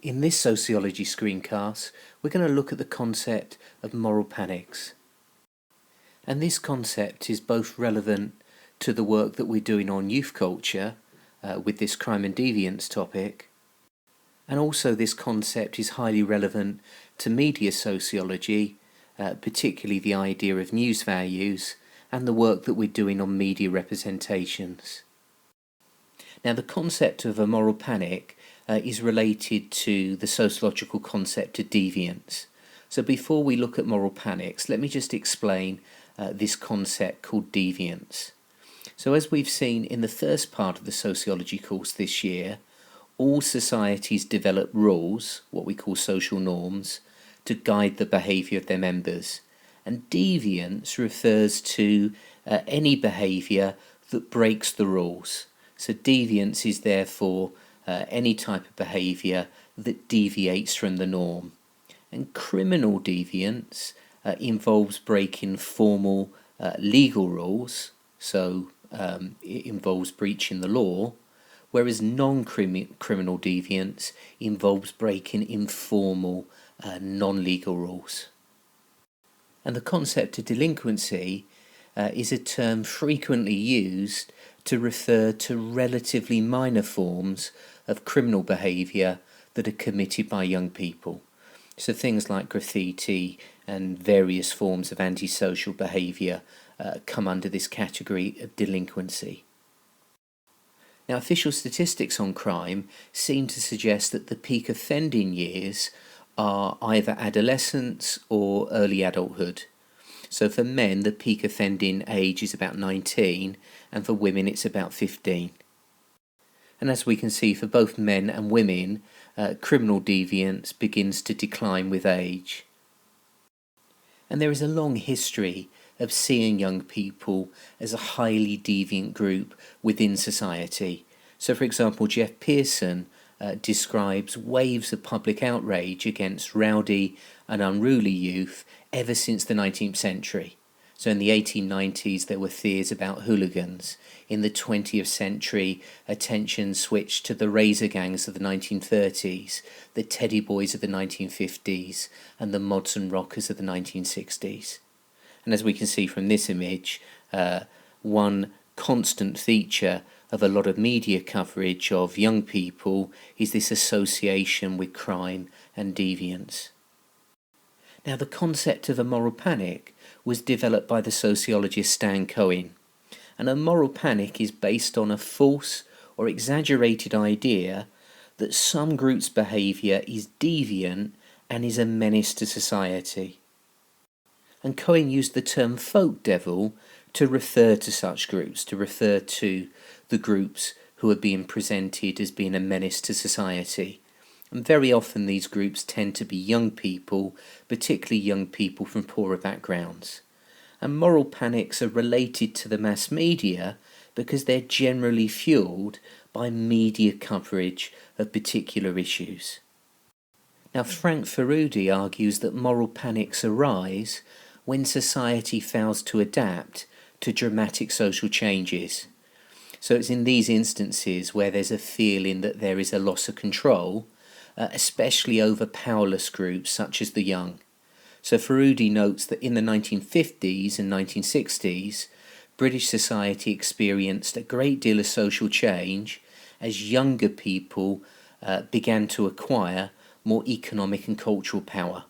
In this Sociology screencast, we're going to look at the concept of moral panics. And this concept is both relevant to the work that we're doing on youth culture with this crime and deviance topic, and also this concept is highly relevant to media sociology, particularly the idea of news values and the work that we're doing on media representations. Now, the concept of a moral panic is related to the sociological concept of deviance. So before we look at moral panics, let me just explain this concept called deviance. So as we've seen in the first part of the sociology course this year, all societies develop rules, what we call social norms, to guide the behaviour of their members. And deviance refers to any behaviour that breaks the rules. So deviance is therefore any type of behaviour that deviates from the norm. And criminal deviance involves breaking formal legal rules, so it involves breaching the law, whereas non-criminal deviance involves breaking informal, non-legal rules. And the concept of delinquency is a term frequently used to refer to relatively minor forms of criminal behaviour that are committed by young people. So things like graffiti and various forms of antisocial behaviour come under this category of delinquency. Now, official statistics on crime seem to suggest that the peak offending years are either adolescence or early adulthood. So for men, the peak offending age is about 19, and for women it's about 15. And as we can see, for both men and women, criminal deviance begins to decline with age. And there is a long history of seeing young people as a highly deviant group within society. So for example, Jeff Pearson describes waves of public outrage against rowdy and unruly youth ever since the 19th century. So in the 1890s there were fears about hooligans. In the 20th century, attention switched to the razor gangs of the 1930s, the teddy boys of the 1950s, and the mods and rockers of the 1960s. And as we can see from this image, one constant feature of a lot of media coverage of young people is this association with crime and deviance. Now, the concept of a moral panic was developed by the sociologist Stan Cohen, and a moral panic is based on a false or exaggerated idea that some group's behaviour is deviant and is a menace to society. And Cohen used the term folk devil to refer to such groups, to refer to the groups who are being presented as being a menace to society. And very often these groups tend to be young people, particularly young people from poorer backgrounds. And moral panics are related to the mass media because they're generally fueled by media coverage of particular issues. Now, Frank Furedi argues that moral panics arise when society fails to adapt to dramatic social changes. So it's in these instances where there's a feeling that there is a loss of control, especially over powerless groups such as the young. So Furedi notes that in the 1950s and 1960s, British society experienced a great deal of social change as younger people began to acquire more economic and cultural power.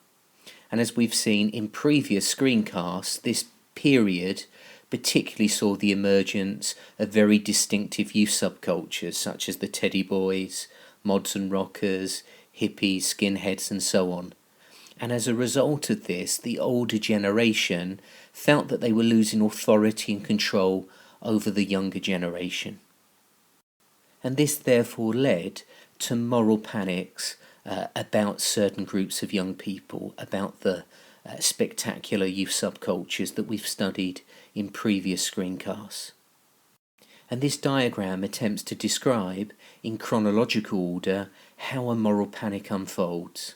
And as we've seen in previous screencasts, this period particularly saw the emergence of very distinctive youth subcultures such as the teddy boys, mods and rockers, hippies, skinheads and so on. And as a result of this, the older generation felt that they were losing authority and control over the younger generation. And this therefore led to moral panics about certain groups of young people, about the spectacular youth subcultures that we've studied in previous screencasts. And this diagram attempts to describe, in chronological order, how a moral panic unfolds.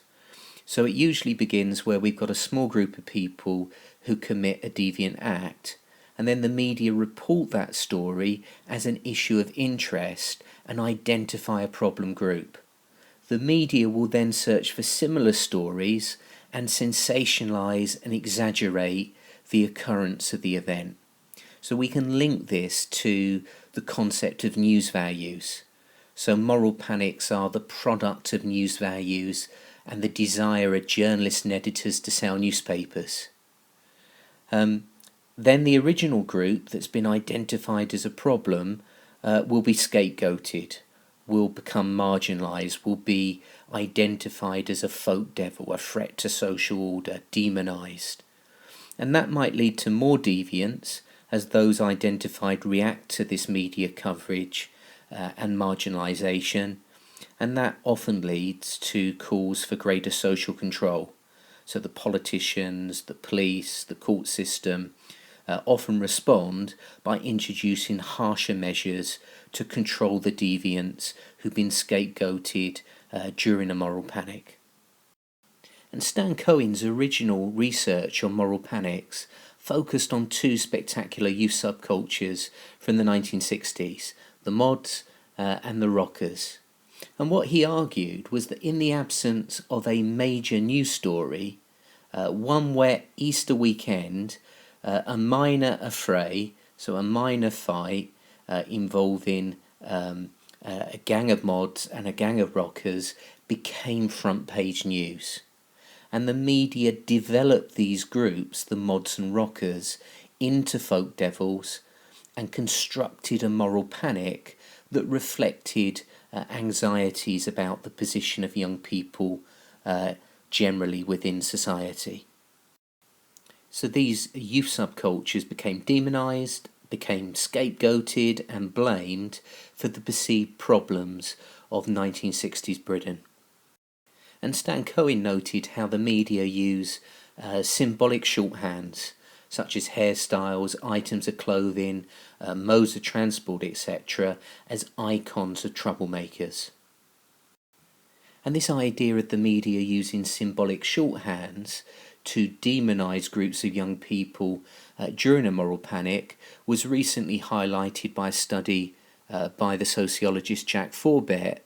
So it usually begins where we've got a small group of people who commit a deviant act, and then the media report that story as an issue of interest and identify a problem group. The media will then search for similar stories and sensationalise and exaggerate the occurrence of the event. So we can link this to the concept of news values. So moral panics are the product of news values and the desire of journalists and editors to sell newspapers. Then the original group that's been identified as a problem will be scapegoated, will become marginalised, will be identified as a folk devil, a threat to social order, demonised. And that might lead to more deviance as those identified react to this media coverage and marginalisation, and that often leads to calls for greater social control. So the politicians, the police, the court system often respond by introducing harsher measures to control the deviants who've been scapegoated during a moral panic. And Stan Cohen's original research on moral panics focused on two spectacular youth subcultures from the 1960s, the mods and the rockers. And what he argued was that in the absence of a major news story, one wet Easter weekend, a minor affray, so a minor fight involving a gang of mods and a gang of rockers, became front page news. And the media developed these groups, the mods and rockers, into folk devils and constructed a moral panic that reflected anxieties about the position of young people generally within society. So these youth subcultures became demonised, became scapegoated and blamed for the perceived problems of 1960s Britain. And Stan Cohen noted how the media use symbolic shorthands such as hairstyles, items of clothing, modes of transport, etc., as icons of troublemakers. And this idea of the media using symbolic shorthands to demonise groups of young people during a moral panic was recently highlighted by a study by the sociologist Jack Forbett,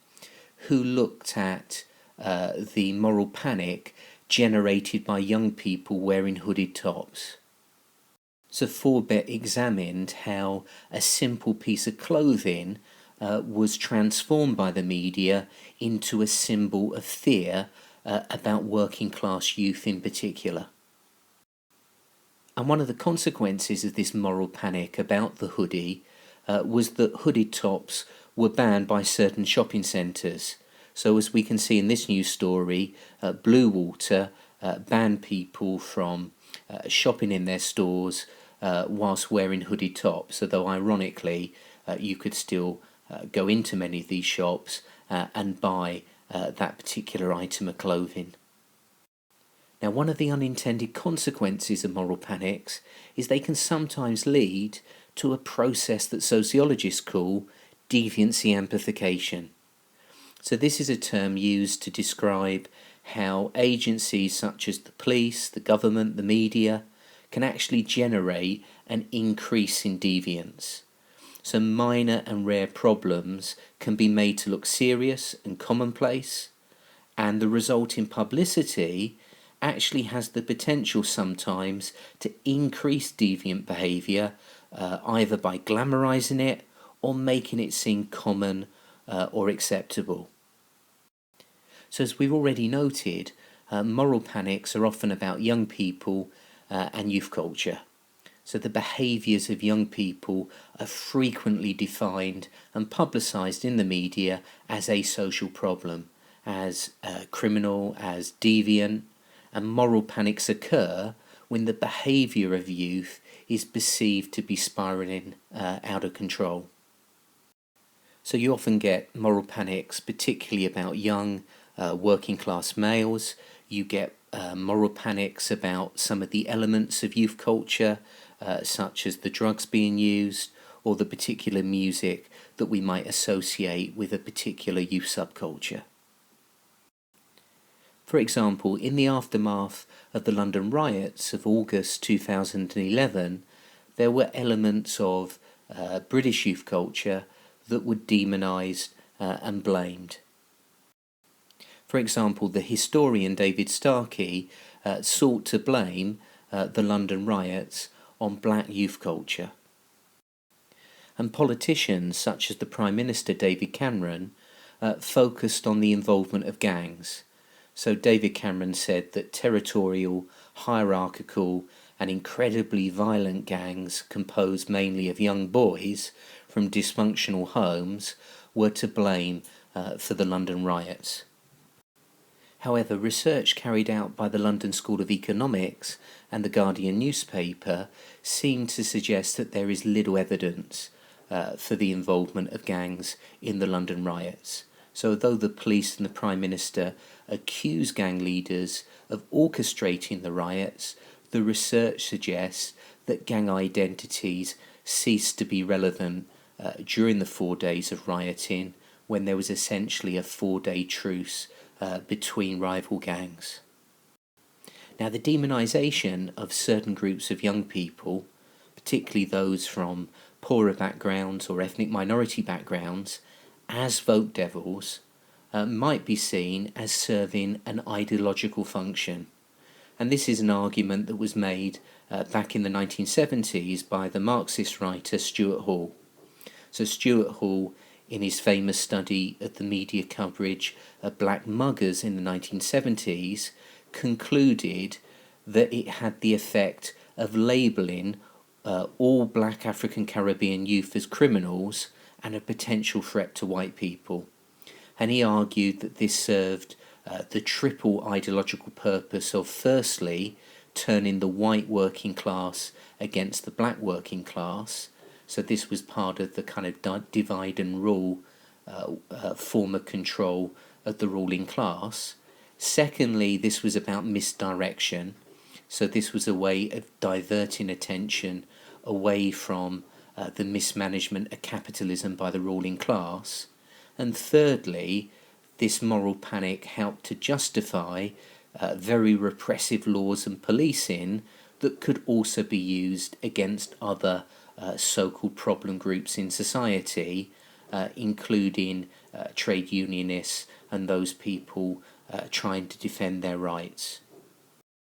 who looked at the moral panic generated by young people wearing hooded tops. So Forbett examined how a simple piece of clothing was transformed by the media into a symbol of fear about working class youth in particular. And one of the consequences of this moral panic about the hoodie was that hooded tops were banned by certain shopping centres. So as we can see in this news story, Bluewater banned people from shopping in their stores whilst wearing hooded tops, although ironically you could still go into many of these shops and buy that particular item of clothing. Now, one of the unintended consequences of moral panics is they can sometimes lead to a process that sociologists call deviancy amplification. So this is a term used to describe how agencies such as the police, the government, the media can actually generate an increase in deviance. So minor and rare problems can be made to look serious and commonplace, and the resulting publicity actually has the potential sometimes to increase deviant behaviour, either by glamorising it or making it seem common or acceptable. So as we've already noted, moral panics are often about young people and youth culture. So the behaviours of young people are frequently defined and publicised in the media as a social problem, as criminal, as deviant, and moral panics occur when the behaviour of youth is perceived to be spiralling out of control. So you often get moral panics, particularly about young working class males. You get moral panics about some of the elements of youth culture, such as the drugs being used or the particular music that we might associate with a particular youth subculture. For example, in the aftermath of the London riots of August 2011, there were elements of British youth culture that were demonised and blamed. For example, the historian David Starkey sought to blame the London riots on black youth culture. And politicians such as the Prime Minister David Cameron focused on the involvement of gangs. So David Cameron said that territorial, hierarchical and incredibly violent gangs composed mainly of young boys from dysfunctional homes were to blame for the London riots. However, research carried out by the London School of Economics and the Guardian newspaper seemed to suggest that there is little evidence for the involvement of gangs in the London riots. So although the police and the Prime Minister accuse gang leaders of orchestrating the riots, the research suggests that gang identities ceased to be relevant during the 4 days of rioting, when there was essentially a 4-day truce between rival gangs. Now, the demonisation of certain groups of young people, particularly those from poorer backgrounds or ethnic minority backgrounds, as vote devils, might be seen as serving an ideological function. And this is an argument that was made back in the 1970s by the Marxist writer Stuart Hall. So Stuart Hall, in his famous study of the media coverage of black muggers in the 1970s, concluded that it had the effect of labelling all black African Caribbean youth as criminals and a potential threat to white people. And he argued that this served the triple ideological purpose of, firstly, turning the white working class against the black working class. So this was part of the kind of divide and rule form of control of the ruling class. Secondly, this was about misdirection. So this was a way of diverting attention away from the mismanagement of capitalism by the ruling class. And thirdly, this moral panic helped to justify very repressive laws and policing that could also be used against other so-called problem groups in society, including trade unionists and those people trying to defend their rights.